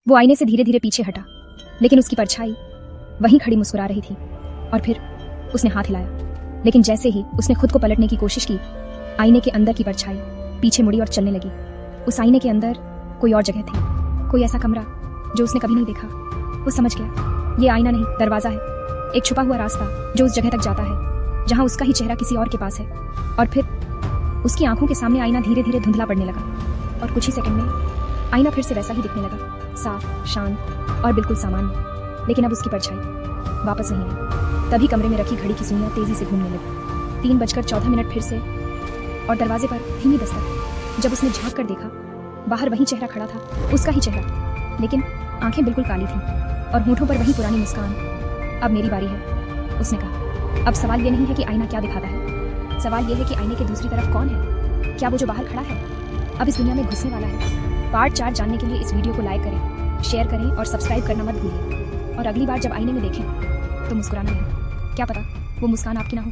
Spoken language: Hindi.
वो आईने से धीरे धीरे पीछे हटा, लेकिन उसकी परछाई वहीं खड़ी मुस्कुरा रही थी। और फिर उसने हाथ हिलाया, लेकिन जैसे ही उसने खुद को पलटने की कोशिश की, आईने के अंदर की परछाई पीछे मुड़ी और चलने लगी। उस आईने के अंदर कोई और जगह थी, कोई ऐसा कमरा जो उसने कभी नहीं देखा। वो समझ गया, ये आईना नहीं, दरवाजा है, एक छुपा हुआ रास्ता जो उस जगह तक जाता है जहां उसका ही चेहरा किसी और के पास है। और फिर उसकी आंखों के सामने आईना धीरे धीरे धुंधला पड़ने लगा और कुछ ही सेकंड में आईना फिर से वैसा ही दिखने लगा, साफ, शांत और बिल्कुल सामान्य। लेकिन अब उसकी परछाई वापस नहीं आई। तभी कमरे में रखी घड़ी की सुइयां तेजी से घूमने लगी। 3:14 फिर से, और दरवाजे पर धीमी दस्तक। जब उसने झांक कर देखा, बाहर वही चेहरा खड़ा था, उसका ही चेहरा, लेकिन आंखें बिल्कुल काली थीं और होठों पर वही पुरानी मुस्कान। अब मेरी बारी है, उसने कहा। अब सवाल ये नहीं है कि आईना क्या दिखाता है, सवाल ये है कि आईने के दूसरी तरफ कौन है। क्या वो जो बाहर खड़ा है अब इस दुनिया में घुसने वाला है? पार्ट 4 जानने के लिए इस वीडियो को लाइक करें, शेयर करें और सब्सक्राइब करना मत भूलिए। और अगली बार जब आईने में देखें तो मुस्कुराना नहीं, क्या पता वो मुस्कान आपकी ना हो।